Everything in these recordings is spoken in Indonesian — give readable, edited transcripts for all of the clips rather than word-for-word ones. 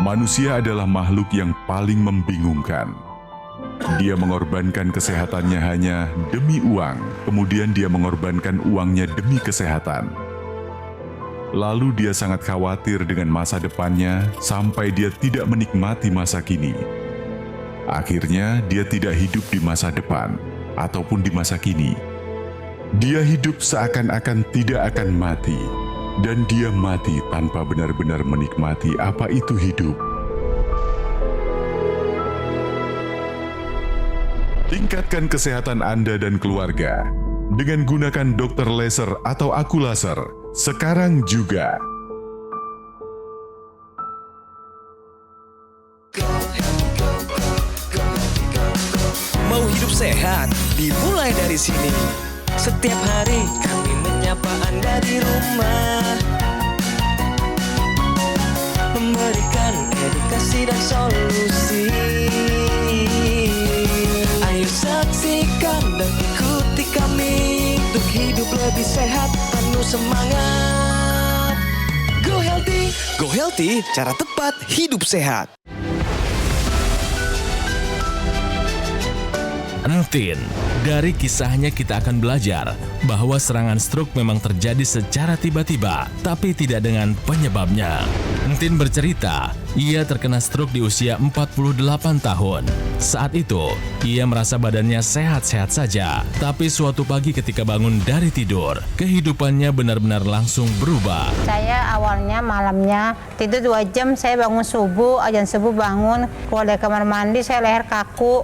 Manusia adalah makhluk yang paling membingungkan. Dia mengorbankan kesehatannya hanya demi uang, kemudian dia mengorbankan uangnya demi kesehatan. Lalu dia sangat khawatir dengan masa depannya sampai dia tidak menikmati masa kini. Akhirnya dia tidak hidup di masa depan ataupun di masa kini. Dia hidup seakan-akan tidak akan mati. Dan dia mati tanpa benar-benar menikmati apa itu hidup. Tingkatkan kesehatan Anda dan keluarga dengan gunakan dokter laser atau aku laser sekarang juga. Mau hidup sehat, dimulai dari sini. Setiap hari kami menyapa Anda di rumah, memberikan edukasi dan solusi. Ayo saksikan dan ikuti kami untuk hidup lebih sehat, penuh semangat. Go Healthy, cara tepat hidup sehat. Entin, dari kisahnya kita akan belajar bahwa serangan stroke memang terjadi secara tiba-tiba, tapi tidak dengan penyebabnya. Entin bercerita, ia terkena stroke di usia 48 tahun. Saat itu, ia merasa badannya sehat-sehat saja, tapi suatu pagi ketika bangun dari tidur, kehidupannya benar-benar langsung berubah. Saya awalnya malamnya tidur 2 jam, saya bangun subuh, azan subuh bangun, keluar dari kamar mandi, saya leher kaku,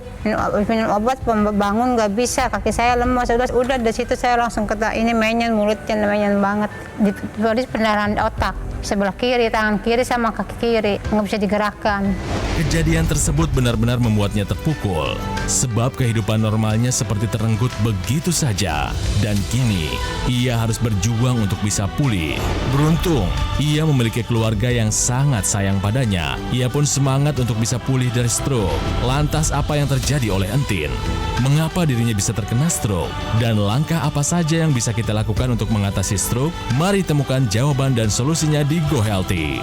minum obat, bangun nggak bisa, kaki saya lemas, udah dari situ saya langsung kata ini menyen, mulutnya menyen banget, di pendarahan otak sebelah kiri, tangan kiri sama kaki kiri nggak bisa digerakkan. Kejadian tersebut benar-benar membuatnya terpukul, sebab kehidupan normalnya seperti terenggut begitu saja. Dan kini, ia harus berjuang untuk bisa pulih. Beruntung, ia memiliki keluarga yang sangat sayang padanya. Ia pun semangat untuk bisa pulih dari stroke. Lantas apa yang terjadi oleh Entin? Mengapa dirinya bisa terkena stroke? Dan langkah apa saja yang bisa kita lakukan untuk mengatasi stroke? Mari temukan jawaban dan solusinya di Go Healthy.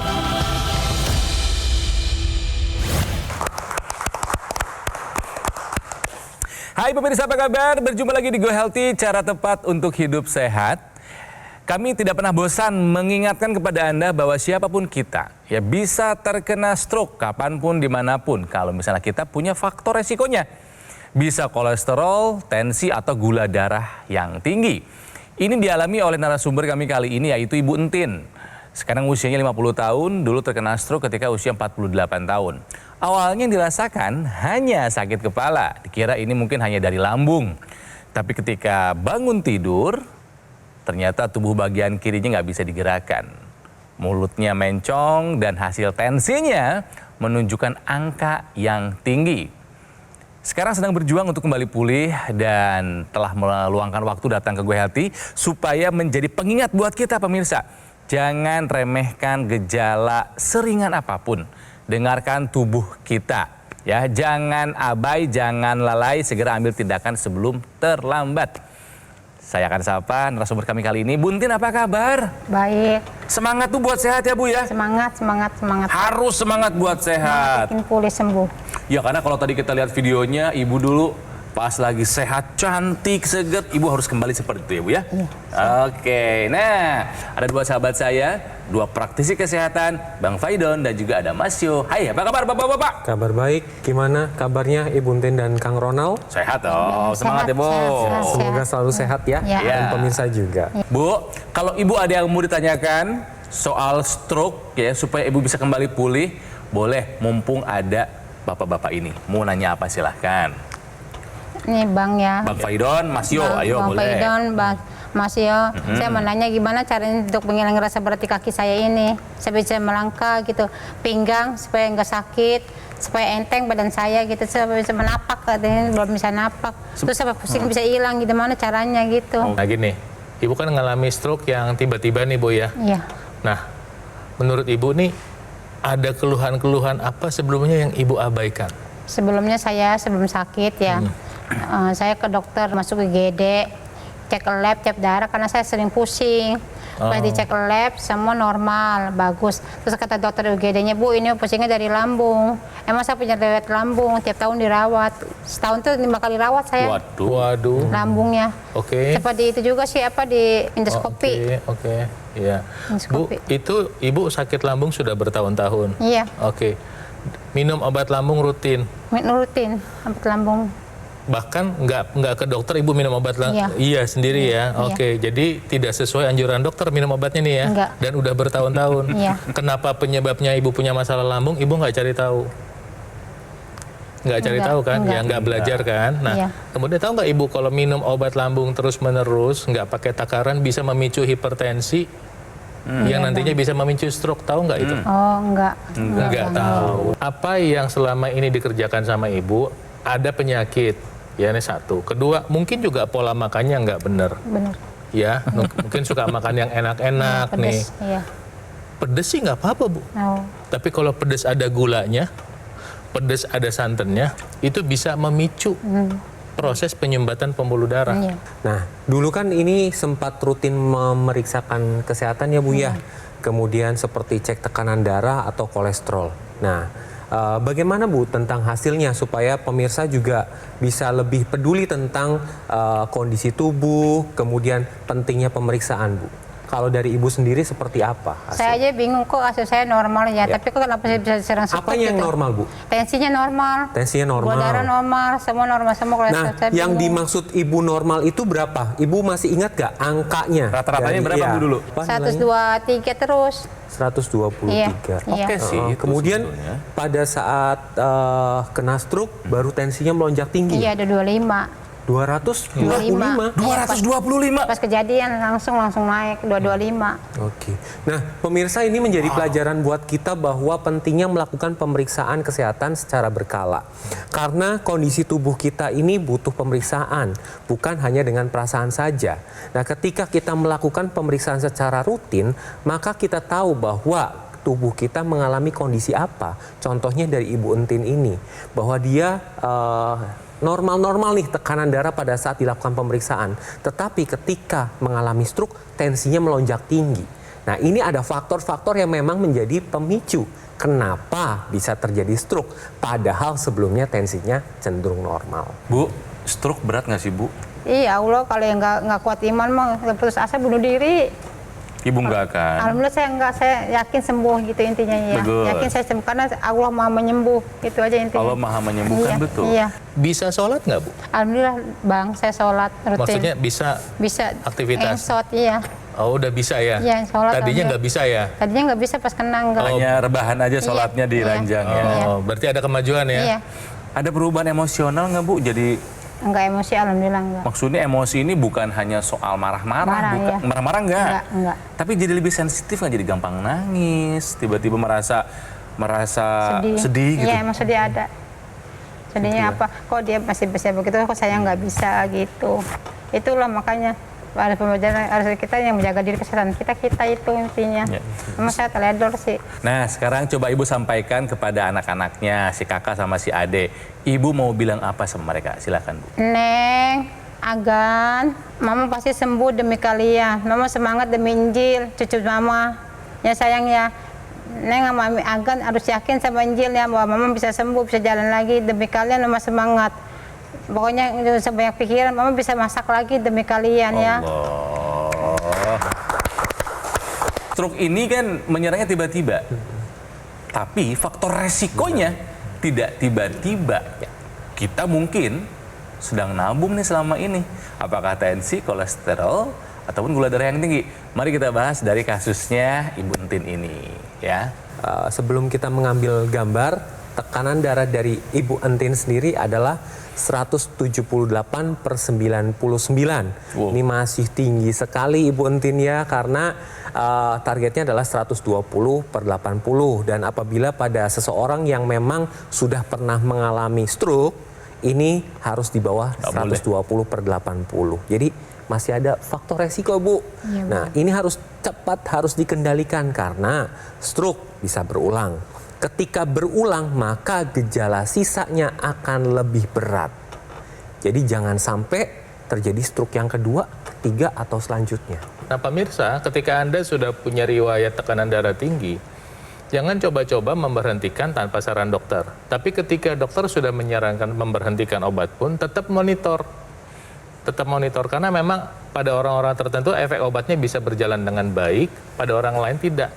Hai pemirsa, apa kabar? Berjumpa lagi di Go Healthy, cara tepat untuk hidup sehat. Kami tidak pernah bosan mengingatkan kepada Anda bahwa siapapun kita ya bisa terkena stroke kapanpun, dimanapun. Kalau misalnya kita punya faktor resikonya. Bisa kolesterol, tensi, atau gula darah yang tinggi. Ini dialami oleh narasumber kami kali ini yaitu Ibu Entin. Sekarang usianya 50 tahun, dulu terkena stroke ketika usia 48 tahun. Awalnya yang dirasakan hanya sakit kepala, dikira ini mungkin hanya dari lambung. Tapi ketika bangun tidur, ternyata tubuh bagian kirinya nggak bisa digerakkan. Mulutnya mencong dan hasil tensinya menunjukkan angka yang tinggi. Sekarang sedang berjuang untuk kembali pulih dan telah meluangkan waktu datang ke Go Healthy supaya menjadi pengingat buat kita pemirsa. Jangan remehkan gejala seringan apapun. Dengarkan tubuh kita. Ya, jangan abai, jangan lalai, segera ambil tindakan sebelum terlambat. Saya akan sapa narasumber kami kali ini. Bu Entin, apa kabar? Baik. Semangat tuh buat sehat ya Bu ya? Semangat. Harus semangat buat sehat. Bikin pulih sembuh. Ya karena kalau tadi kita lihat videonya, Ibu dulu pas lagi sehat, cantik, seger, Ibu harus kembali seperti itu ya Bu ya? Iya. Oke, nah ada dua sahabat saya, dua praktisi kesehatan, Bang Faidon dan juga ada Mas Yo. Hai, apa kabar Bapak-Bapak? Kabar baik, gimana kabarnya Ibu Entin dan Kang Ronald? Sehat dong, semangat ya Bu. sehat. Semoga selalu sehat ya, Ya. dan pemirsa juga. Bu, kalau Ibu ada yang mau ditanyakan soal stroke ya, supaya Ibu bisa kembali pulih, boleh mumpung ada Bapak-Bapak ini. Mau nanya apa silahkan. Nih Bang ya. Bang Faidon, Mas Yo, ayo Bang boleh. Faidon, Bang Mas Yo, saya mau nanya gimana caranya untuk menghilangkan rasa berat di kaki saya ini. Saya bisa melangkah gitu, pinggang supaya nggak sakit, supaya enteng badan saya gitu, supaya bisa menapak, katanya belum bisa napak. Terus sampai pusing bisa hilang, gimana caranya gitu. Nah gini, Ibu kan mengalami stroke yang tiba-tiba nih Bu ya. Iya. Nah, menurut Ibu nih, ada keluhan-keluhan apa sebelumnya yang Ibu abaikan? Sebelumnya saya sebelum sakit ya, saya ke dokter masuk ke IGD, cek lab, cek darah karena saya sering pusing. Pas dicek lab semua normal, bagus. Terus kata dokter UGD-nya, Bu ini pusingnya dari lambung. Emang saya punya riwayat lambung, tiap tahun dirawat. Setahun tuh 5 kali rawat saya. Waduh. Lambungnya. Oke. Seperti itu juga sih di endoskopi. Oke. Iya. Bu, Endoskopi. itu Ibu sakit lambung sudah bertahun-tahun. Iya, Oke. Minum obat lambung rutin. rutin obat lambung. Bahkan nggak ke dokter, Ibu minum obat Iya. Iya sendiri ya. Iya. Oke, jadi tidak sesuai anjuran dokter minum obatnya nih ya. Enggak. Dan udah bertahun-tahun. Iya. Kenapa penyebabnya Ibu punya masalah lambung? Ibu nggak cari tahu. Nggak cari Enggak, tahu kan? enggak. Ya nggak belajar kan? Nah, Iya. kemudian tahu nggak Ibu kalau minum obat lambung terus-menerus nggak pakai takaran bisa memicu hipertensi yang nantinya bisa memicu stroke, tahu nggak itu? Oh, enggak. Nggak tahu. Apa yang selama ini dikerjakan sama Ibu, ada penyakit, ya ini satu. Kedua, mungkin juga pola makannya nggak benar. Benar. Ya, mungkin suka makan yang enak-enak nih. Pedes, iya. Pedes sih nggak apa-apa, Bu. Oh. Tapi kalau pedes ada gulanya, pedes ada santannya, itu bisa memicu proses penyumbatan pembuluh darah. Iya. Nah, dulu kan ini sempat rutin memeriksakan kesehatan ya Bu ya. Kemudian seperti cek tekanan darah atau kolesterol. Nah, bagaimana Bu tentang hasilnya supaya pemirsa juga bisa lebih peduli tentang kondisi tubuh, kemudian pentingnya pemeriksaan Bu. Kalau dari Ibu sendiri seperti apa Saya hasilnya? aja bingung kok hasil saya normal ya, Ya. tapi kok kenapa saya bisa sering sakit Apanya yang gitu? normal Bu? Tensinya normal. Tensinya normal. Gula darah normal, semua normal, semua kolesterol. Nah, saya yang bingung. dimaksud Ibu normal itu berapa? Ibu masih ingat gak angkanya? Rata-ratanya berapa, Bu, dulu? Apa 123 terus. 123. Iya. Oke Iya. sih. itu Kemudian sebetulnya. pada saat kena stroke baru tensinya melonjak tinggi. Iya, ada 25. 225. 225. Pas kejadian langsung naik 225. Oke. Nah, pemirsa ini menjadi pelajaran buat kita bahwa pentingnya melakukan pemeriksaan kesehatan secara berkala. Karena kondisi tubuh kita ini butuh pemeriksaan, bukan hanya dengan perasaan saja. Nah, ketika kita melakukan pemeriksaan secara rutin, maka kita tahu bahwa tubuh kita mengalami kondisi apa. Contohnya dari Ibu Entin ini, bahwa dia normal-normal nih tekanan darah pada saat dilakukan pemeriksaan. Tetapi ketika mengalami stroke, tensinya melonjak tinggi. Nah, ini ada faktor-faktor yang memang menjadi pemicu kenapa bisa terjadi stroke. Padahal sebelumnya tensinya cenderung normal. Bu, stroke berat nggak sih, Bu? Iya, Allah kalau yang nggak kuat iman mah putus asa bunuh diri. Ibu nggak kan? Alhamdulillah saya enggak, saya yakin sembuh gitu intinya ya. Bagus. Yakin saya sembuh karena Allah Maha menyembuh, itu aja intinya. Allah Maha menyembuhkan, Iya, betul. Iya. Bisa sholat nggak, Bu? Alhamdulillah Bang, saya sholat rutin. Maksudnya bisa, bisa aktivitas? Engsot, iya. oh udah bisa ya? Iya, sholat Tadinya alhamdulillah. nggak bisa ya? Tadinya nggak bisa pas kena enggak. Hanya rebahan aja sholatnya di Iya. ranjang ya. Iya. Oh, berarti ada kemajuan ya? Iya. Ada perubahan emosional nggak, Bu? Jadi Enggak emosi, alhamdulillah enggak. maksudnya emosi ini bukan hanya soal marah-marah, Marah, bukan iya. marah-marah enggak. Enggak. Tapi jadi lebih sensitif, nggak jadi gampang nangis, tiba-tiba merasa sedih gitu. Iya, emang sedih ada. Sedihnya Gitu ya. apa? Kok dia masih bisa begitu, kok saya nggak bisa gitu. Itulah makanya ada pembelajaran, harus kita yang menjaga diri kesehatan kita itu intinya. Ya. Emang saya teledor sih. Nah, sekarang coba Ibu sampaikan kepada anak-anaknya, si kakak sama si ade. Ibu mau bilang apa sama mereka? Silakan, Bu. Neng, Agan, Mama pasti sembuh demi kalian. Mama semangat demi Injil, cucu Mama. Ya sayang ya. Neng sama Agan harus yakin sama Injil ya, bahwa Mama bisa sembuh, bisa jalan lagi. Demi kalian Mama semangat. Pokoknya jangan sebanyak pikiran, Mama bisa masak lagi demi kalian ya. Allah. Stroke ini kan menyerangnya tiba-tiba. Tapi faktor resikonya tidak tiba-tiba. Kita mungkin sedang nabung nih selama ini. Apakah tensi, kolesterol, ataupun gula darah yang tinggi? Mari kita bahas dari kasusnya Ibu Entin ini, ya. Sebelum kita mengambil gambar, tekanan darah dari Ibu Entin sendiri adalah 178/99. Wow. Ini masih tinggi sekali Ibu Entin ya, karena targetnya adalah 120/80. Dan apabila pada seseorang yang memang sudah pernah mengalami stroke, ini harus di bawah Nggak boleh. 120/80. Jadi masih ada faktor resiko, Bu. Iya, Nah, ini harus cepat, harus dikendalikan karena stroke bisa berulang. Ketika berulang, maka gejala sisanya akan lebih berat. Jadi jangan sampai terjadi stroke yang kedua, ketiga, atau selanjutnya. Nah pemirsa, ketika Anda sudah punya riwayat tekanan darah tinggi, jangan coba-coba memberhentikan tanpa saran dokter. Tapi ketika dokter sudah menyarankan memberhentikan obat pun, tetap monitor. Tetap monitor, karena memang pada orang-orang tertentu efek obatnya bisa berjalan dengan baik, pada orang lain tidak.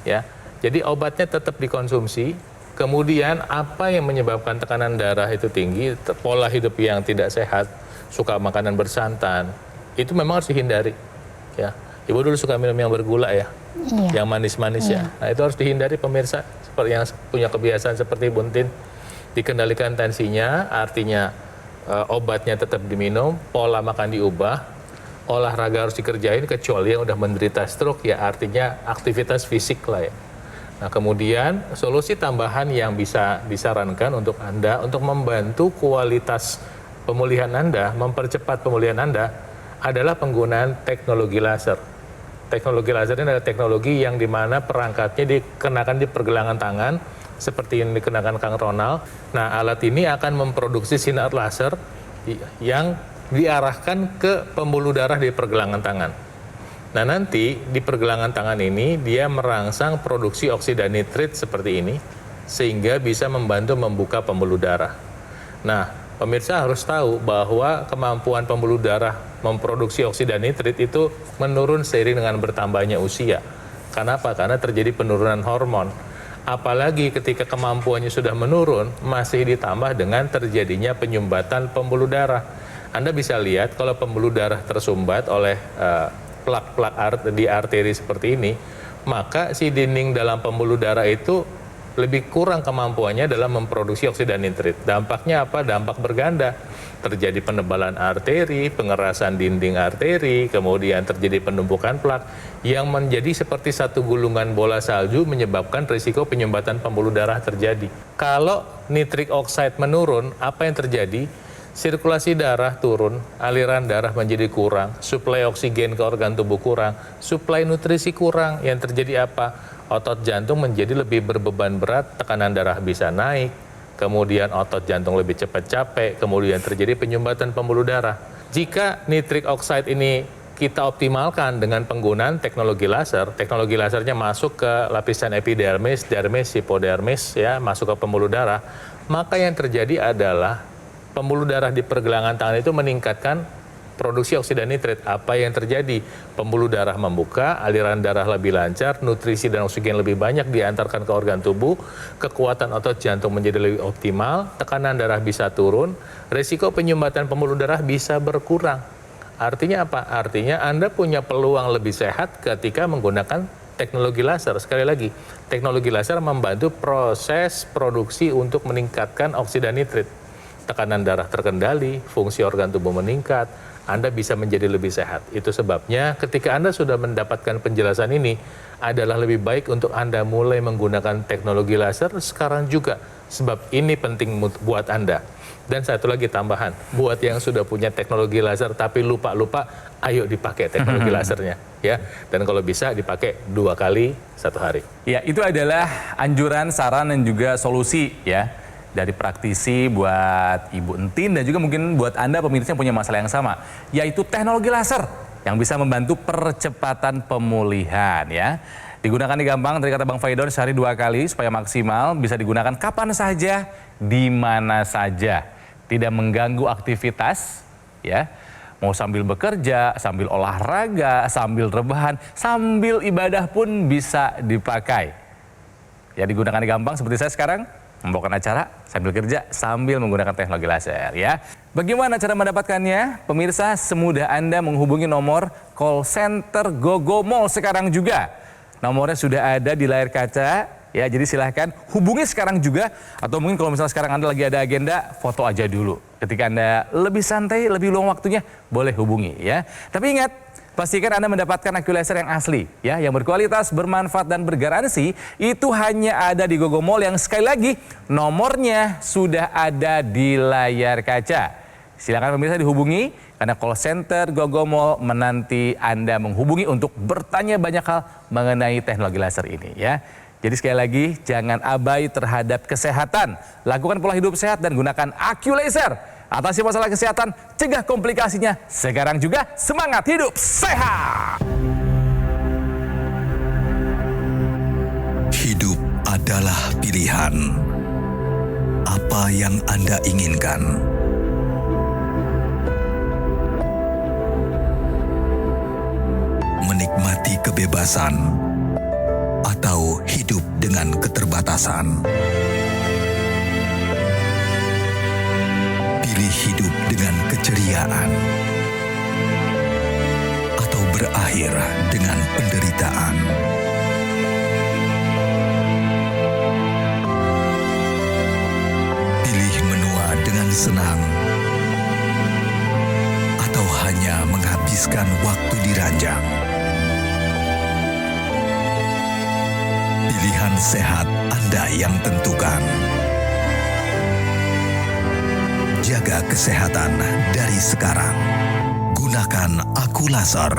Ya, jadi obatnya tetap dikonsumsi. Kemudian apa yang menyebabkan tekanan darah itu tinggi, pola hidup yang tidak sehat, suka makanan bersantan, itu memang harus dihindari. Ya, Ibu dulu suka minum yang bergula ya, Iya. yang manis-manis ya. Nah itu harus dihindari pemirsa, seperti yang punya kebiasaan seperti Buntin. Dikendalikan tensinya, artinya obatnya tetap diminum, pola makan diubah, olahraga harus dikerjain kecuali yang udah menderita stroke ya, artinya aktivitas fisik lah ya. Nah kemudian solusi tambahan yang bisa disarankan untuk Anda untuk membantu kualitas pemulihan Anda, mempercepat pemulihan Anda adalah penggunaan teknologi laser. Teknologi laser ini adalah teknologi yang dimana perangkatnya dikenakan di pergelangan tangan seperti yang dikenakan Kang Ronald. Nah alat ini akan memproduksi sinar laser yang diarahkan ke pembuluh darah di pergelangan tangan. Nah nanti di pergelangan tangan ini dia merangsang produksi oksida nitrit seperti ini sehingga bisa membantu membuka pembuluh darah. Nah pemirsa harus tahu bahwa kemampuan pembuluh darah memproduksi oksida nitrit itu menurun seiring dengan bertambahnya usia. Kenapa? Karena terjadi penurunan hormon. Apalagi ketika kemampuannya sudah menurun, masih ditambah dengan terjadinya penyumbatan pembuluh darah. Anda bisa lihat kalau pembuluh darah tersumbat oleh plak-plak di arteri seperti ini, maka si dinding dalam pembuluh darah itu lebih kurang kemampuannya dalam memproduksi oksida nitrit. Dampaknya apa? Dampak berganda. Terjadi penebalan arteri, pengerasan dinding arteri, kemudian terjadi penumpukan plak yang menjadi seperti satu gulungan bola salju menyebabkan risiko penyumbatan pembuluh darah terjadi. Kalau nitric oxide menurun, apa yang terjadi? Sirkulasi darah turun, aliran darah menjadi kurang, suplai oksigen ke organ tubuh kurang, suplai nutrisi kurang. Yang terjadi apa? Otot jantung menjadi lebih berbeban berat, tekanan darah bisa naik, kemudian otot jantung lebih cepat capek, kemudian terjadi penyumbatan pembuluh darah. Jika nitric oxide ini kita optimalkan dengan penggunaan teknologi lasernya masuk ke lapisan epidermis, dermis, hipodermis, ya, masuk ke pembuluh darah, maka yang terjadi adalah pembuluh darah di pergelangan tangan itu meningkatkan produksi oksida nitrit. Apa yang terjadi? Pembuluh darah membuka, aliran darah lebih lancar, nutrisi dan oksigen lebih banyak diantarkan ke organ tubuh, kekuatan otot jantung menjadi lebih optimal, tekanan darah bisa turun, risiko penyumbatan pembuluh darah bisa berkurang. Artinya apa? Artinya Anda punya peluang lebih sehat ketika menggunakan teknologi laser. Sekali lagi, teknologi laser membantu proses produksi untuk meningkatkan oksida nitrit. Tekanan darah terkendali, fungsi organ tubuh meningkat, Anda bisa menjadi lebih sehat. Itu sebabnya ketika Anda sudah mendapatkan penjelasan ini, adalah lebih baik untuk Anda mulai menggunakan teknologi laser sekarang juga. Sebab ini penting buat Anda. Dan satu lagi tambahan, buat yang sudah punya teknologi laser tapi lupa-lupa, ayo dipakai teknologi lasernya. Ya. Dan kalau bisa dipakai 2 kali 1 hari. Ya, itu adalah anjuran, saran, dan juga solusi ya dari praktisi buat Ibu Entin dan juga mungkin buat Anda pemirsa yang punya masalah yang sama, yaitu teknologi laser yang bisa membantu percepatan pemulihan ya. Digunakan gampang, tadi kata Bang Faidon, sehari 2 kali supaya maksimal, bisa digunakan kapan saja, di mana saja. Tidak mengganggu aktivitas ya. Mau sambil bekerja, sambil olahraga, sambil rebahan, sambil ibadah pun bisa dipakai. Ya, digunakan gampang seperti saya sekarang. Membawakan acara sambil kerja sambil menggunakan teknologi laser ya. Bagaimana cara mendapatkannya? Pemirsa, semudah Anda menghubungi nomor call center Gogomall sekarang juga. Nomornya sudah ada di layar kaca ya, jadi silahkan hubungi sekarang juga. Atau mungkin kalau misalnya sekarang Anda lagi ada agenda, foto aja dulu. Ketika Anda lebih santai, lebih luang waktunya, boleh hubungi ya. Tapi ingat, pastikan Anda mendapatkan AccuLaser yang asli, ya, yang berkualitas, bermanfaat, dan bergaransi. Itu hanya ada di Gogomall yang sekali lagi nomornya sudah ada di layar kaca. Silakan pemirsa dihubungi karena call center Gogomall menanti Anda menghubungi untuk bertanya banyak hal mengenai teknologi laser ini, ya. Jadi sekali lagi jangan abai terhadap kesehatan. Lakukan pola hidup sehat dan gunakan AccuLaser. Atasi masalah kesehatan, cegah komplikasinya. Sekarang juga semangat hidup sehat. Katakan apa yang Anda inginkan. Menikmati kebebasan atau hidup dengan keterbatasan. Pilih hidup dengan keceriaan atau berakhir dengan penderitaan. Pilih menua dengan senang atau hanya menghabiskan waktu di ranjang. Pilihan sehat Anda yang tentukan. Jaga kesehatan dari sekarang. Gunakan Aku Laser.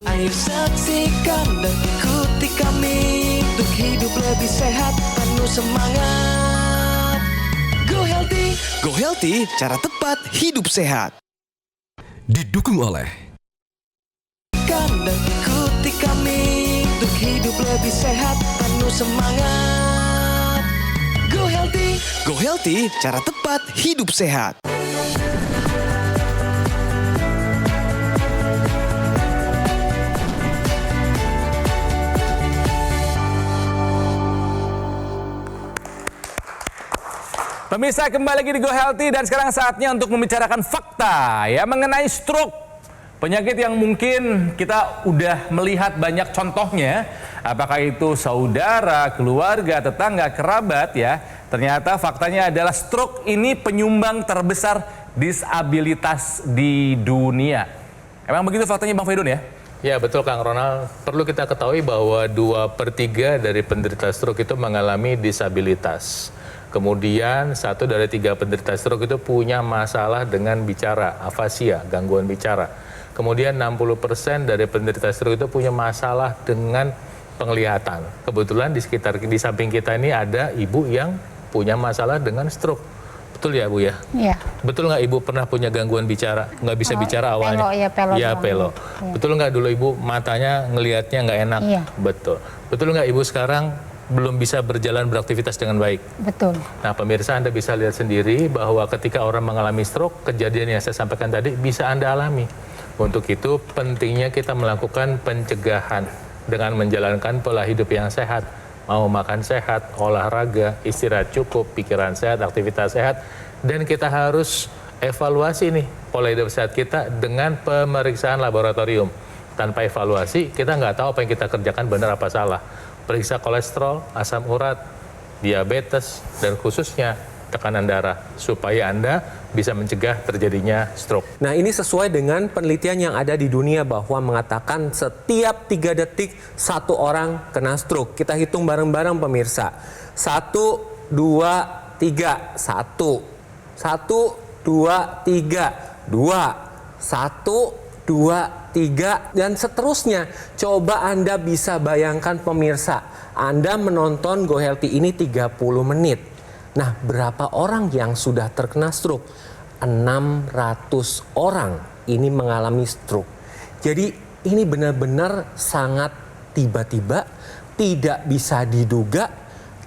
Ayo saksikan dan ikuti kami untuk hidup lebih sehat, penuh semangat. Go Healthy, cara tepat hidup sehat. Didukung oleh Dan ikuti kami untuk hidup lebih sehat, penuh semangat. Go Healthy, cara tepat hidup sehat. Pemirsa, kembali lagi di Go Healthy dan sekarang saatnya untuk membicarakan fakta ya mengenai stroke. Penyakit yang mungkin kita udah melihat banyak contohnya, apakah itu saudara, keluarga, tetangga, kerabat ya. Ternyata faktanya adalah stroke ini penyumbang terbesar disabilitas di dunia. Emang begitu faktanya Bang Faidun ya? Ya betul Kang Ronald, perlu kita ketahui bahwa 2/3 dari penderita stroke itu mengalami disabilitas. Kemudian 1 dari 3 penderita stroke itu punya masalah dengan bicara, afasia, gangguan bicara. Kemudian 60% dari penderita stroke itu punya masalah dengan penglihatan. Kebetulan di samping kita ini ada ibu yang punya masalah dengan stroke. Betul ya Bu ya? Iya. Betul nggak Ibu pernah punya gangguan bicara? Nggak bisa bicara awalnya? Pelo, Iya, doang. pelo. Iya. Betul nggak dulu Ibu matanya ngelihatnya nggak enak? Iya. Betul. Betul nggak Ibu sekarang belum bisa berjalan beraktivitas dengan baik? Betul. Nah pemirsa, Anda bisa lihat sendiri bahwa ketika orang mengalami stroke, kejadian yang saya sampaikan tadi bisa Anda alami. Untuk itu pentingnya kita melakukan pencegahan dengan menjalankan pola hidup yang sehat. Mau makan sehat, olahraga, istirahat cukup, pikiran sehat, aktivitas sehat. Dan kita harus evaluasi nih pola hidup sehat kita dengan pemeriksaan laboratorium. Tanpa evaluasi, kita nggak tahu apa yang kita kerjakan benar apa salah. Periksa kolesterol, asam urat, diabetes, dan khususnya tekanan darah supaya Anda bisa mencegah terjadinya stroke. Nah ini sesuai dengan penelitian yang ada di dunia bahwa mengatakan setiap 3 detik 1 orang kena stroke. Kita hitung bareng-bareng pemirsa. 1, 2, 3, 1. 1, 2, 3, 2. 1, 2, 3, dan seterusnya. Coba Anda bisa bayangkan pemirsa, Anda menonton Go Healthy ini 30 menit. Nah, berapa orang yang sudah terkena stroke? 600 orang ini mengalami stroke. Jadi ini benar-benar sangat tiba-tiba, tidak bisa diduga,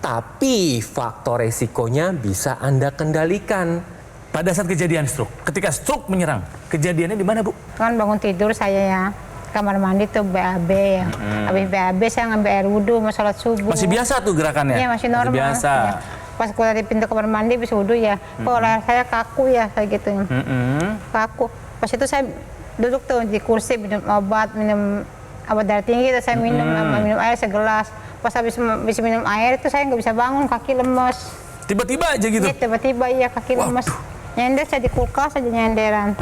tapi faktor resikonya bisa Anda kendalikan. Pada saat kejadian stroke, ketika stroke menyerang, kejadiannya di mana Bu? Kan bangun tidur saya ya, kamar mandi tuh BAB ya. Habis BAB saya ngambil air wudhu, mau sholat subuh. Masih biasa tuh gerakannya? Iya masih normal. Biasa. Ya. Pas keluar dari pintu kamar mandi bisa wudhu ya, kok leher saya kaku ya kayak gitu. Kaku. Pas itu saya duduk tuh di kursi minum obat darah tinggi, terus saya minum air segelas. Pas habis minum air itu saya nggak bisa bangun, kaki lemes. Tiba-tiba aja gitu? Iya tiba-tiba ya kaki lemes. Nyender saya di kulkas aja nyenderan.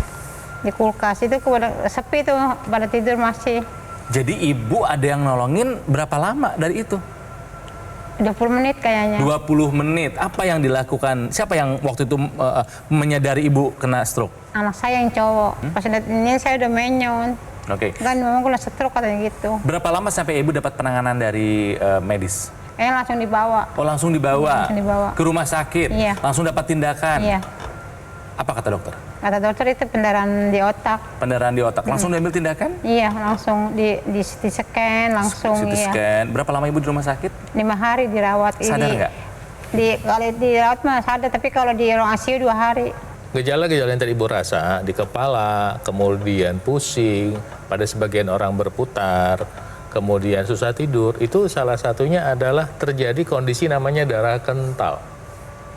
Di kulkas itu sepi tuh pada tidur masih. Jadi ibu ada yang nolongin berapa lama dari itu? 20 menit kayaknya. 20 menit. Apa yang dilakukan? Siapa yang waktu itu menyadari ibu kena stroke? Anak saya yang cowok. Pas ini saya udah menyon. Oke. Kan memang kena stroke katanya gitu. Berapa lama sampai ibu dapat penanganan dari medis? Langsung dibawa. Oh langsung dibawa? Langsung dibawa. Ke rumah sakit? Iya. Langsung dapat tindakan? Iya. Apa kata dokter? Kata dokter itu pendarahan di otak. Pendarahan di otak. Langsung diambil tindakan? Iya, langsung di CT scan, langsung CT iya. scan. Berapa lama ibu di rumah sakit? 5 hari dirawat. Sadar nggak? Kalau dirawat mah sadar, tapi kalau di ruang ICU 2 hari. Gejala-gejala yang tadi Ibu rasa di kepala, kemudian pusing, pada sebagian orang berputar, kemudian susah tidur, itu salah satunya adalah terjadi kondisi namanya darah kental.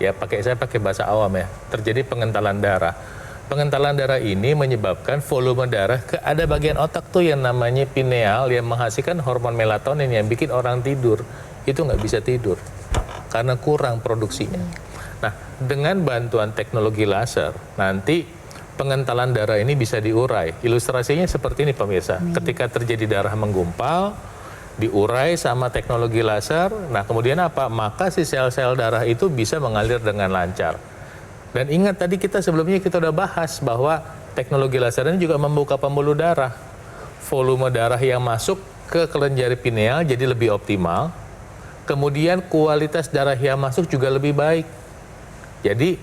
Ya, saya pakai bahasa awam ya, terjadi pengentalan darah. Pengentalan darah ini menyebabkan volume darah ada bagian otak tuh yang namanya pineal yang menghasilkan hormon melatonin yang bikin orang tidur. Itu nggak bisa tidur karena kurang produksinya. Nah, dengan bantuan teknologi laser, nanti pengentalan darah ini bisa diurai. Ilustrasinya seperti ini pemirsa. Ketika terjadi darah menggumpal, diurai sama teknologi laser, nah kemudian apa? Maka si sel-sel darah itu bisa mengalir dengan lancar. Dan ingat tadi sebelumnya kita udah bahas bahwa teknologi laser ini juga membuka pembuluh darah. Volume darah yang masuk ke kelenjar pineal jadi lebih optimal. Kemudian kualitas darah yang masuk juga lebih baik. Jadi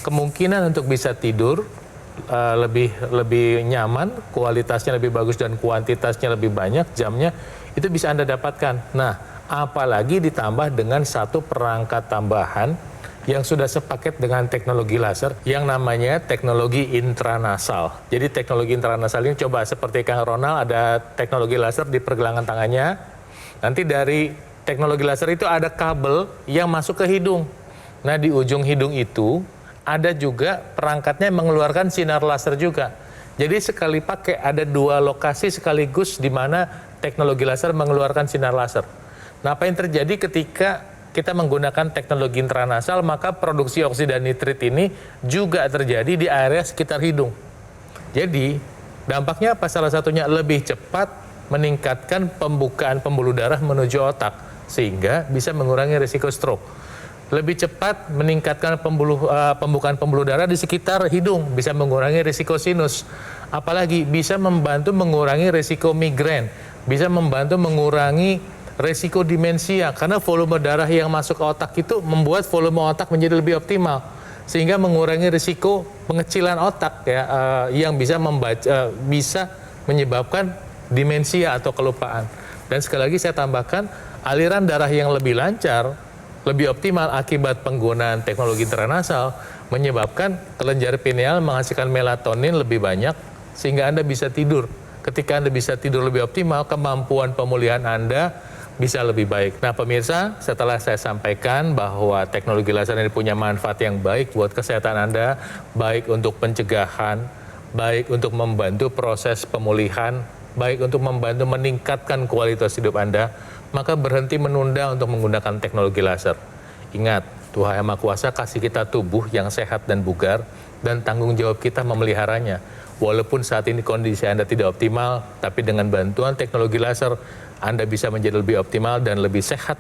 kemungkinan untuk bisa tidur lebih nyaman, kualitasnya lebih bagus dan kuantitasnya lebih banyak, jamnya itu bisa Anda dapatkan. Nah, apalagi ditambah dengan satu perangkat tambahan yang sudah sepaket dengan teknologi laser yang namanya teknologi intranasal. Jadi teknologi intranasal ini coba seperti Kang Ronald ada teknologi laser di pergelangan tangannya. Nanti dari teknologi laser itu ada kabel yang masuk ke hidung. Nah, di ujung hidung itu ada juga perangkatnya yang mengeluarkan sinar laser juga. Jadi sekali pakai ada 2 lokasi sekaligus di mana teknologi laser mengeluarkan sinar laser. Nah, apa yang terjadi ketika kita menggunakan teknologi intranasal, maka produksi oksida nitrit ini juga terjadi di area sekitar hidung. Jadi dampaknya apa? Salah satunya lebih cepat meningkatkan pembukaan pembuluh darah menuju otak sehingga bisa mengurangi risiko stroke. Lebih cepat meningkatkan pembukaan pembuluh darah di sekitar hidung, bisa mengurangi risiko sinus. Apalagi bisa membantu mengurangi risiko migrain, bisa membantu mengurangi risiko demensia karena volume darah yang masuk ke otak itu membuat volume otak menjadi lebih optimal sehingga mengurangi risiko pengecilan otak ya yang bisa menyebabkan demensia atau kelupaan. Dan sekali lagi saya tambahkan aliran darah yang lebih lancar, lebih optimal akibat penggunaan teknologi intranasal menyebabkan kelenjar pineal menghasilkan melatonin lebih banyak sehingga Anda bisa tidur. Ketika Anda bisa tidur lebih optimal, kemampuan pemulihan Anda bisa lebih baik. Nah pemirsa, setelah saya sampaikan bahwa teknologi laser ini punya manfaat yang baik buat kesehatan Anda, baik untuk pencegahan, baik untuk membantu proses pemulihan, baik untuk membantu meningkatkan kualitas hidup Anda, maka berhenti menunda untuk menggunakan teknologi laser. Ingat, Tuhan Yang Maha Kuasa kasih kita tubuh yang sehat dan bugar, dan tanggung jawab kita memeliharanya. Walaupun saat ini kondisi Anda tidak optimal, tapi dengan bantuan teknologi laser, Anda bisa menjadi lebih optimal dan lebih sehat,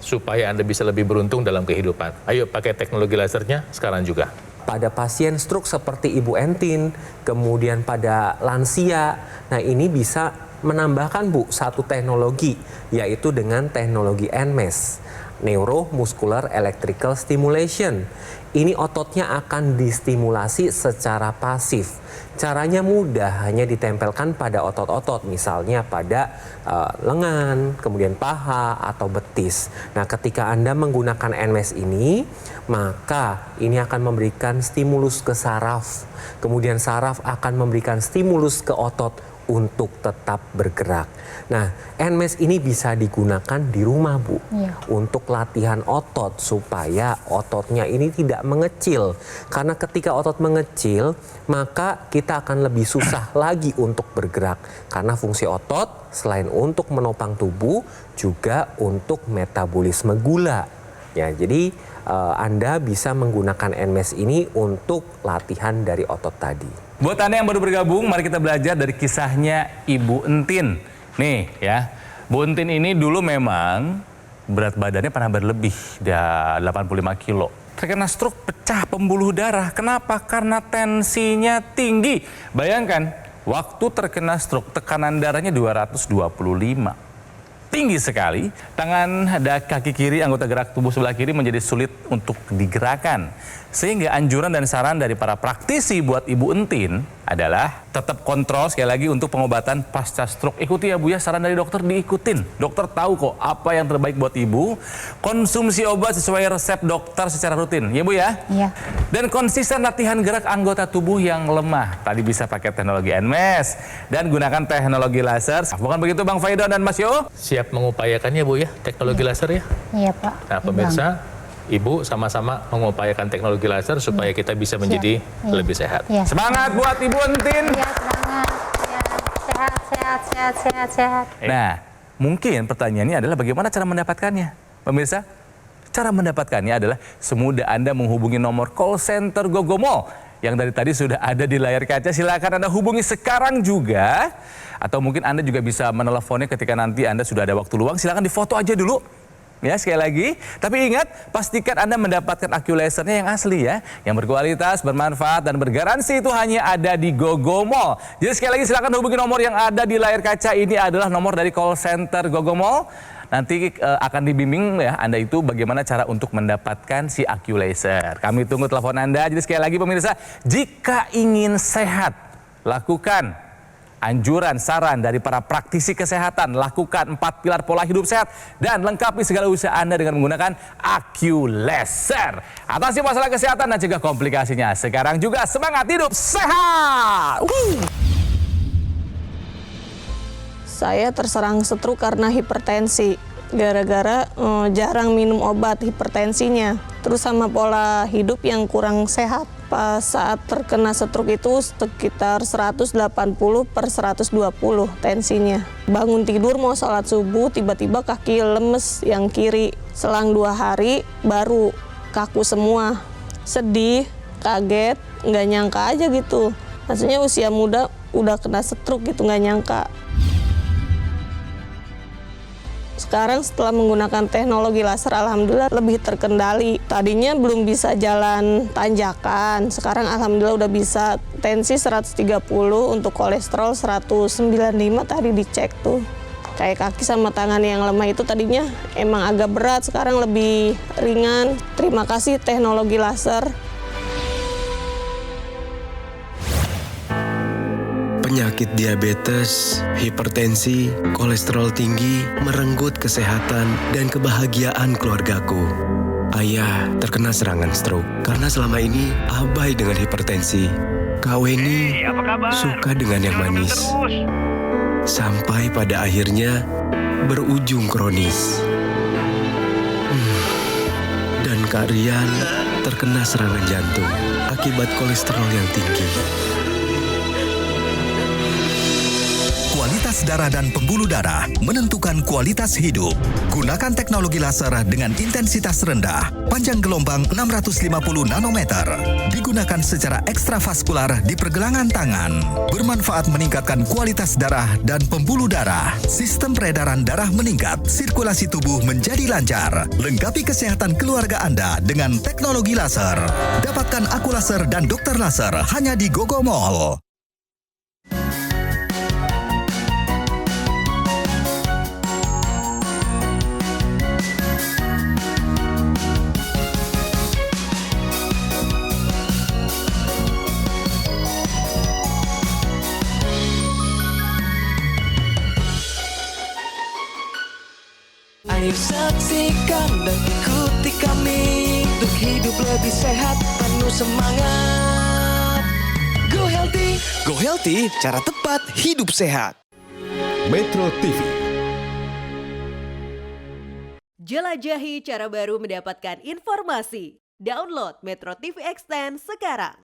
supaya Anda bisa lebih beruntung dalam kehidupan. Ayo pakai teknologi lasernya sekarang juga. Pada pasien stroke seperti Ibu Entin, kemudian pada lansia, nah ini bisa menambahkan Bu satu teknologi, yaitu dengan teknologi NMES, Neuromuscular Electrical Stimulation. Ini ototnya akan distimulasi secara pasif. Caranya mudah, hanya ditempelkan pada otot-otot, misalnya pada lengan, kemudian paha atau betis. Nah, ketika Anda menggunakan NMES ini, maka ini akan memberikan stimulus ke saraf. Kemudian saraf akan memberikan stimulus ke otot untuk tetap bergerak. Nah, NMES ini bisa digunakan di rumah, Bu, untuk latihan otot supaya ototnya ini tidak mengecil. Karena ketika otot mengecil, maka kita akan lebih susah lagi untuk bergerak. Karena fungsi otot selain untuk menopang tubuh, juga untuk metabolisme gula. Ya, jadi Anda bisa menggunakan NMES ini untuk latihan dari otot tadi. Buat Anda yang baru bergabung, mari kita belajar dari kisahnya Ibu Entin. Nih ya, Bu Entin ini dulu memang berat badannya pernah berlebih, 85 kilo. Terkena stroke, pecah pembuluh darah. Kenapa? Karena tensinya tinggi. Bayangkan, waktu terkena stroke, tekanan darahnya 225. tinggi sekali. Tangan dan kaki kiri, anggota gerak tubuh sebelah kiri menjadi sulit untuk digerakkan. Sehingga anjuran dan saran dari para praktisi buat Ibu Entin adalah tetap kontrol sekali lagi untuk pengobatan pasca stroke. Ikuti ya Bu ya, saran dari dokter diikutin. Dokter tahu kok apa yang terbaik buat Ibu. Konsumsi obat sesuai resep dokter secara rutin. Ya Bu ya? Iya. Dan konsisten latihan gerak anggota tubuh yang lemah. Tadi bisa pakai teknologi NMES dan gunakan teknologi laser. Bukan begitu Bang Faidon dan Mas Yo? Siap mengupayakannya Bu ya, teknologi laser ya. Iya Pak. Nah pemirsa, Ibu sama-sama mengupayakan teknologi laser supaya kita bisa menjadi lebih sehat. Iya. Semangat buat Ibu Entin. Iya, semangat. Ya, sehat. Nah, mungkin pertanyaannya adalah bagaimana cara mendapatkannya? Pemirsa, cara mendapatkannya adalah semudah Anda menghubungi nomor call center Gogomol yang dari tadi sudah ada di layar kaca. Silakan Anda hubungi sekarang juga. Atau mungkin Anda juga bisa meneleponnya ketika nanti Anda sudah ada waktu luang. Silakan difoto aja dulu. Ya, sekali lagi, tapi ingat, pastikan Anda mendapatkan AccuLasernya yang asli ya, yang berkualitas, bermanfaat, dan bergaransi. Itu hanya ada di Gogomol. Jadi sekali lagi silakan hubungi nomor yang ada di layar kaca. Ini adalah nomor dari call center Gogomol. Nanti akan dibimbing ya Anda itu bagaimana cara untuk mendapatkan si AccuLaser. Kami tunggu telepon Anda. Jadi sekali lagi pemirsa, jika ingin sehat, lakukan anjuran, saran dari para praktisi kesehatan. Lakukan 4 pilar pola hidup sehat dan lengkapi segala usaha Anda dengan menggunakan AccuLaser. Atasi masalah kesehatan dan cegah komplikasinya. Sekarang juga semangat hidup sehat. Saya terserang stroke karena hipertensi. Gara-gara jarang minum obat hipertensinya. Terus sama pola hidup yang kurang sehat. Pas saat terkena stroke itu sekitar 180/120 tensinya. Bangun tidur mau sholat subuh, tiba-tiba kaki lemes yang kiri. Selang 2 hari baru kaku semua. Sedih, kaget, nggak nyangka aja gitu. Maksudnya usia muda udah kena stroke gitu, nggak nyangka. Sekarang setelah menggunakan teknologi laser, alhamdulillah lebih terkendali. Tadinya belum bisa jalan tanjakan, sekarang alhamdulillah udah bisa. Tensi 130, untuk kolesterol 195 tadi dicek tuh. Kayak kaki sama tangan yang lemah itu tadinya emang agak berat, sekarang lebih ringan. Terima kasih teknologi laser. Penyakit diabetes, hipertensi, kolesterol tinggi merenggut kesehatan dan kebahagiaan keluargaku. Ayah terkena serangan stroke karena selama ini abai dengan hipertensi. Kak Weni suka dengan yang manis. Sampai pada akhirnya berujung kronis. Dan Kak Rian terkena serangan jantung akibat kolesterol yang tinggi. Kualitas darah dan pembuluh darah menentukan kualitas hidup. Gunakan teknologi laser dengan intensitas rendah, panjang gelombang 650 nanometer. Digunakan secara ekstravaskular di pergelangan tangan. Bermanfaat meningkatkan kualitas darah dan pembuluh darah. Sistem peredaran darah meningkat, sirkulasi tubuh menjadi lancar. Lengkapi kesehatan keluarga Anda dengan teknologi laser. Dapatkan AccuLaser dan dokter laser hanya di Gogomol. Ayo saksikan dan ikuti kami untuk hidup lebih sehat, penuh semangat. Go Healthy, cara tepat hidup sehat. Metro TV. Jelajahi cara baru mendapatkan informasi. Download Metro TV Extend sekarang.